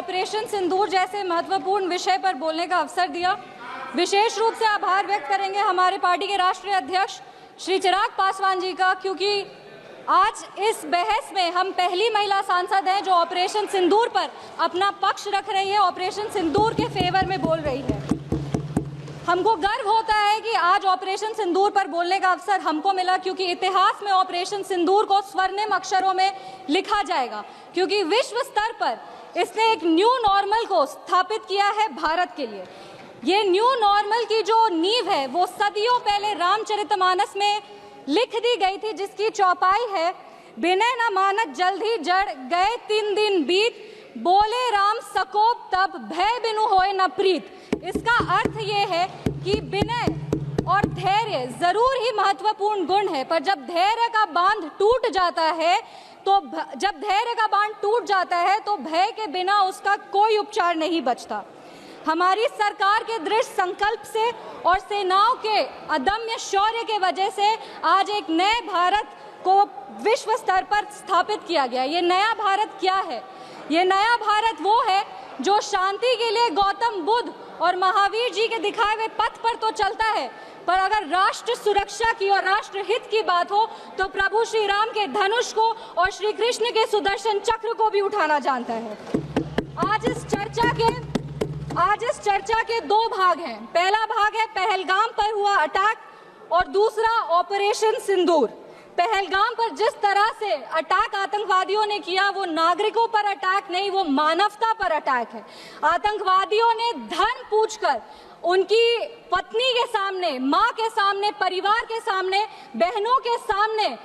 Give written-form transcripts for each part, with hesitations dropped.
Operation सिंदूर जैसे महत्वपूर्ण विषय पर बोलने का अवसर दिया। विशेष रूप से आभार व्यक्त करेंगे हमारे पार्टी के राष्ट्रीय अध्यक्ष श्री चिराग पासवान जी का, क्योंकि आज इस बहस में हम पहली महिला सांसद हैं जो ऑपरेशन सिंदूर पर अपना पक्ष रख रही है, ऑपरेशन सिंदूर के फेवर में बोल रही है। हमको गर्व होता है कि आज ऑपरेशन सिंदूर पर बोलने का अवसर हमको मिला, क्योंकि इतिहास में ऑपरेशन सिंदूर को स्वर्णिम अक्षरों में लिखा जाएगा, क्योंकि विश्व स्तर पर इसने एक न्यू नॉर्मल को स्थापित किया है भारत के लिए। ये न्यू नॉर्मल की जो नींव है वो सदियों पहले रामचरितमानस में लिख दी गई थी, जिसकी चौपाई है, बिनय न मानत जल्द ही जड़ गए 3 दिन बीत, बोले राम सकोप तब भय बिनु होए न प्रीत। इसका अर्थ ये है कि विनय और धैर्य जरूर ही महत्वपूर्ण गुण है, पर जब धैर्य का बांध टूट जाता है तो भय के बिना उसका कोई उपचार नहीं बचता। हमारी सरकार के दृढ़ संकल्प से और सेनाओं के अदम्य शौर्य के वजह से आज एक नए भारत को विश्व स्तर पर स्थापित किया गया। ये नया भारत क्या है? ये नया भारत वो है जो शांति के लिए गौतम बुद्ध और महावीर जी के दिखाए हुए पथ पर तो चलता है, पर अगर राष्ट्र सुरक्षा की और राष्ट्र हित की बात हो तो प्रभु श्री राम के धनुष को और श्री कृष्ण के सुदर्शन चक्र को भी उठाना जानता है। आज इस चर्चा के 2 भाग हैं। पहला भाग है पहलगाम पर हुआ अटैक और दूसरा ऑपरेशन सिंदूर। पहलगाम पर जिस तरह से अटैक आतंकवादियों ने किया वो नागरिकों पर अटैक नहीं, वो मानवता पर अटैक है। आतंकवादियों ने धर्म पूछकर उनकी पत्नी के सामने, माँ के सामने, परिवार के सामने, बहनों के सामने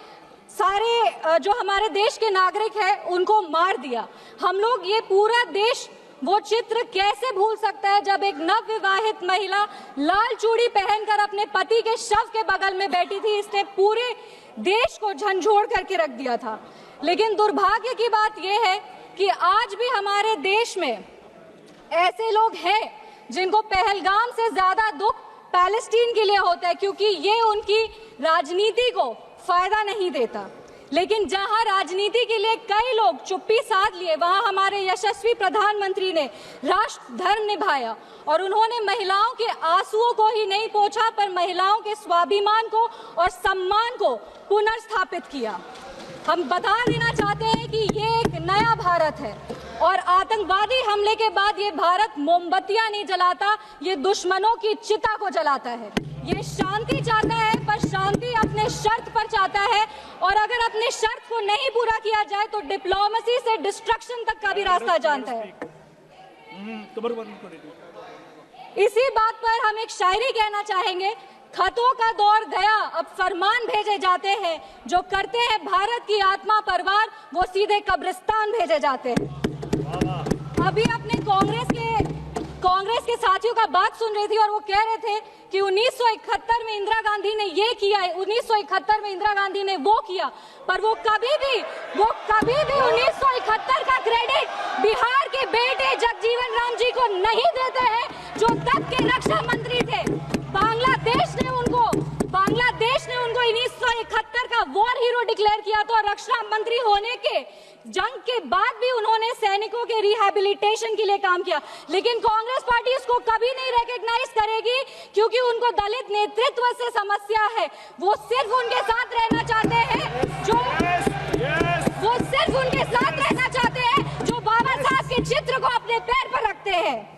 सारे जो हमारे देश के नागरिक हैं उनको मार दिया। हम लोग ये पूरा देश वो चित्र कैसे भूल सकता है जब एक नवविवाहित महिला लाल चूड़ी पहनकर अपने पति के शव के बगल में बैठी थी। इसने पूरे देश को झंझोड़ करके रख दिया था। लेकिन दुर्भाग्य की बात यह है कि आज भी हमारे देश में ऐसे लोग हैं जिनको पहलगाम से ज्यादा दुख पैलेस्टीन के लिए होता है, क्योंकि ये उनकी राजनीति को फायदा नहीं देता। लेकिन जहां राजनीति के लिए कई लोग चुप्पी साध लिए, वहां हमारे यशस्वी प्रधानमंत्री ने राष्ट्र धर्म निभाया और उन्होंने महिलाओं के आंसुओं को ही नहीं पोंछा, पर महिलाओं के स्वाभिमान को और सम्मान को पुनर्स्थापित किया। हम बता देना चाहते हैं कि ये एक नया भारत है और आतंकवादी हमले के बाद ये भारत मोमबत्तियां नहीं जलाता, ये दुश्मनों की चिता को जलाता है। ये शांति चाहता है, पर शांति अपने शर्त पर चाहता है, और अगर अपने शर्त को नहीं पूरा किया जाए तो डिप्लोमेसी से डिस्ट्रक्शन तक का भी रास्ता जानता है। इसी बात पर हम एक शायरी कहना चाहेंगे, खतों का दौर गया अब फरमान भेजे जाते हैं, जो करते हैं भारत की आत्मा परवार वो सीधे कब्रिस्तान भेजे जाते हैं। अभी अपने कांग्रेस के साथियों का बात सुन रही थी और वो कह रहे थे कि 1971 में इंदिरा गांधी ने ये किया है, 1971 में इंदिरा गांधी ने वो किया, पर वो कभी भी 1971 का क्रेडिट बिहार के बेटे जगजीवन राम जी को नहीं देते हैं, जो तब के रक्षा मंत्री थे। बांग्लादेश ने उनको 1971 का वॉर हीरो डिक्लेयर किया था, और रक्षा मंत्री होने के जंग के बाद भी उन्होंने सैनिकों के रिहैबिलिटेशन के लिए काम किया। लेकिन कांग्रेस पार्टी इसको कभी नहीं रिकॉग्नाइज करेगी, क्योंकि उनको दलित नेतृत्व से समस्या है। वो सिर्फ उनके साथ रहना चाहते हैं जो बाबा साहब के चित्र को अपने पैर पर रखते हैं।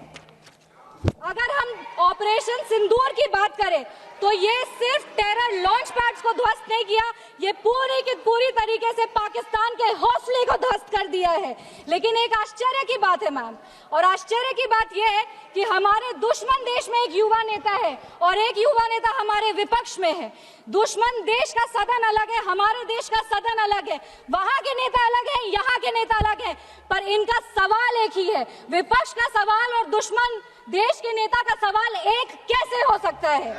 अगर हम ऑपरेशन सिंदूर की बात करें तो ये सिर्फ टेरर लॉन्च पैड्स को ध्वस्त नहीं किया, ये पूरी की पूरी तरीके से पाकिस्तान के हौसले को ध्वस्त कर दिया है। लेकिन एक आश्चर्य की बात है मैम, और आश्चर्य की बात यह है कि हमारे दुश्मन देश में एक युवा नेता है और एक युवा नेता हमारे विपक्ष में है। दुश्मन देश का सदन अलग है, हमारे देश का सदन अलग है, वहां के नेता अलग है, यहाँ के नेता अलग है, पर इनका सवाल एक ही है। विपक्ष का सवाल और दुश्मन देश के नेता का सवाल एक कैसे हो सकता है?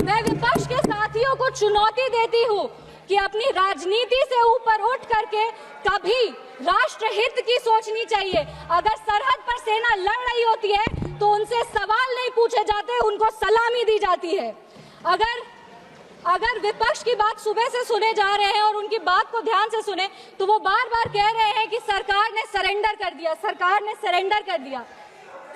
मैं विपक्ष के साथियों को चुनौती देती हूँ कि अपनी राजनीति से ऊपर उठ करके कभी राष्ट्र हित की सोचनी चाहिए। अगर सरहद पर सेना लड़ रही होती है तो उनसे सवाल नहीं पूछे जाते, उनको सलामी दी जाती है। अगर विपक्ष की बात सुबह से सुने जा रहे हैं और उनकी बात को ध्यान से सुने तो वो बार बार कह रहे हैं कि सरकार ने सरेंडर कर दिया, सरकार ने सरेंडर कर दिया।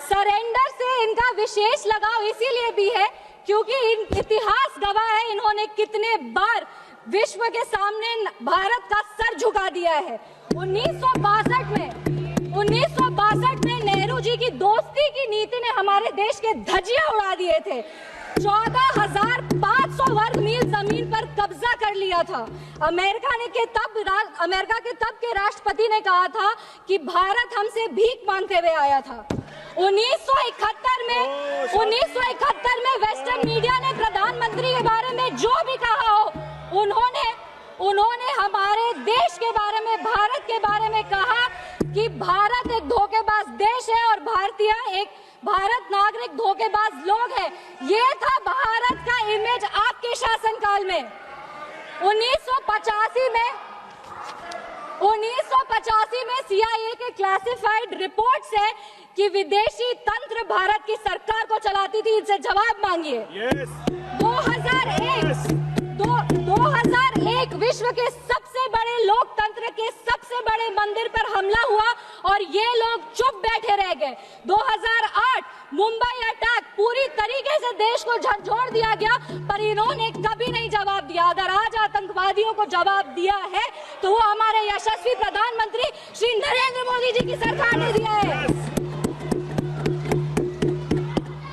सरेंडर से इनका विशेष लगाव इसीलिए भी है क्योंकि इतिहास गवाह है इन्होंने कितने बार विश्व के सामने भारत का सर झुका दिया है। 1962 में नेहरू जी की दोस्ती की नीति ने हमारे देश के धज्जियां उड़ा दिए थे। 14,500 वर्ग मील जमीन पर कब्जा कर लिया था। अमेरिका के तब के राष्ट्रपति ने कहा था कि भारत हमसे भीख मांगते हुए आया था। 1971 में वेस्टर्न मीडिया ने प्रधानमंत्री के बारे में जो भी कहा हो, उन्होंने हमारे देश के बारे में, भारत के बारे में कहा कि भारत एक धोखेबाज देश है और भारत नागरिक धोखेबाज लोग हैं। ये था भारत का इमेज आपके शासनकाल में। 1985 में CIA के क्लासिफाइड रिपोर्ट्स है कि विदेशी तंत्र भारत की सरकार को चलाती थी। इनसे जवाब मांगिए। 2001 विश्व के सबसे बड़े लोकतंत्र के सबसे बड़े मंदिर पर हमला हुआ और ये लोग चुप बैठे रह गए। 2008 मुंबई अटैक, पूरी तरीके से देश को झकझोर दिया गया पर इन्होंने कभी नहीं जवाब दिया। अगर आज आतंकवादियों को जवाब दिया है तो वो हमारे यशस्वी प्रधानमंत्री श्री नरेंद्र मोदी जी की सरकार ने दिया है।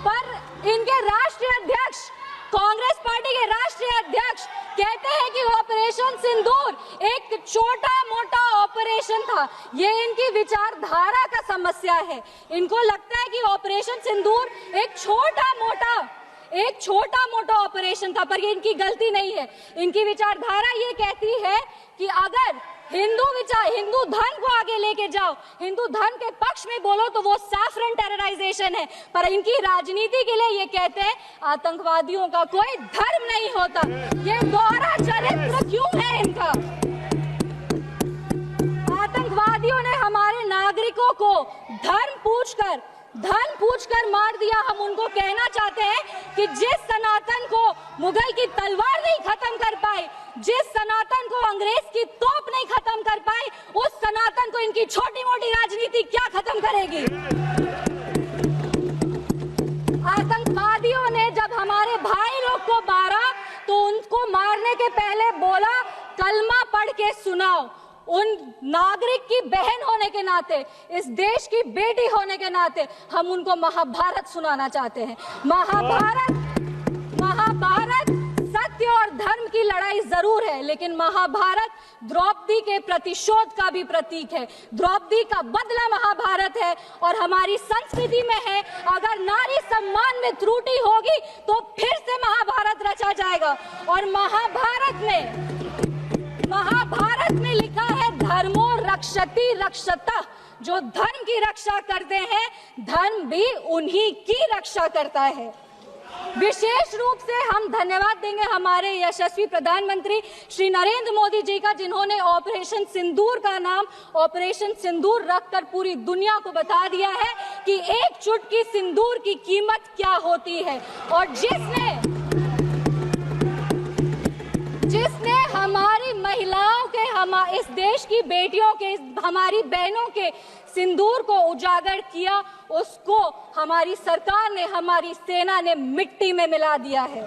पर इनके राष्ट्रीय अध्यक्ष, कांग्रेस पार्टी के राष्ट्रीय अध्यक्ष कहते हैं कि ऑपरेशन सिंदूर एक छोटा मोटा ऑपरेशन था। ये इनकी विचारधारा का समस्या है। इनको लगता है कि ऑपरेशन सिंदूर एक छोटा मोटा ऑपरेशन था, पर ये इनकी गलती नहीं है। इनकी विचारधारा ये कहती है कि अगर हिंदू धर्म को आगे लेके जाओ, हिंदू धर्म के पक्ष में बोलो तो वो सैफरन टेरराइजेशन है। पर इनकी राजनीति के लिए ये कहते हैं आतंकवादियों का कोई धर्म नहीं होता। ये दोहरा चरित्र क्यों है इनका? आतंकवादियों ने हमारे नागरिकों को धर्म पूछकर मार दिया। हम उनको कहना चाहते हैं कि जिस सनातन को मुगल की तलवार नहीं खत्म कर पाई, जिस सनातन को अंग्रेज की तोप नहीं खत्म कर पाई, उस सनातन को इनकी छोटी मोटी राजनीति क्या खत्म करेगी? आतंकवादियों ने जब हमारे भाई लोग को मारा तो उनको मारने के पहले बोला कलमा पढ़ के सुनाओ। उन नागरिक की बहन होने के नाते, इस देश की बेटी होने के नाते हम उनको महाभारत सुनाना चाहते हैं। महाभारत सत्य और धर्म की लड़ाई जरूर है, लेकिन महाभारत द्रौपदी के प्रतिशोध का भी प्रतीक है। द्रौपदी का बदला महाभारत है और हमारी संस्कृति में है। अगर नारी सम्मान में त्रुटि होगी तो फिर से महाभारत रचा जाएगा। और महाभारत में लिखा है धर्मो रक्षति रक्षता। जो धर्म की रक्षा करते हैं, धर्म भी उन्हीं की रक्षा करता है। विशेष रूप से हम धन्यवाद देंगे हमारे यशस्वी प्रधानमंत्री श्री नरेंद्र मोदी जी का, जिन्होंने ऑपरेशन सिंदूर का नाम ऑपरेशन सिंदूर रखकर पूरी दुनिया को बता दिया है कि एक चुटकी सिंदूर की कीमत क्या होती है। और जिसने हमारी महिलाओं के, इस देश की बेटियों के, हमारी बहनों के सिंदूर को उजागर किया, उसको हमारी सरकार ने, हमारी सेना ने मिट्टी में मिला दिया है।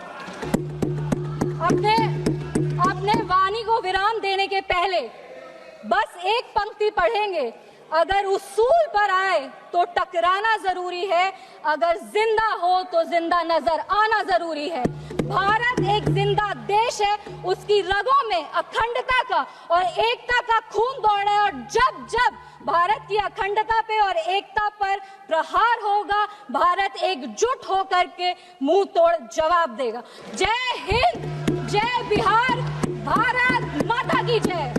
अपने वाणी को विराम देने के पहले बस एक पंक्ति पढ़ेंगे। अगर उसूल पर आए तो टकराना जरूरी है, अगर जिंदा हो तो जिंदा नजर आना जरूरी है। भारत एक जिंदा देश है, उसकी रगों में अखंडता का और एकता का खून दौड़ा है और जब जब भारत की अखंडता पे और एकता पर प्रहार होगा, भारत एकजुट होकर के मुंह तोड़ जवाब देगा। जय हिंद, जय बिहार, भारत माता की जय।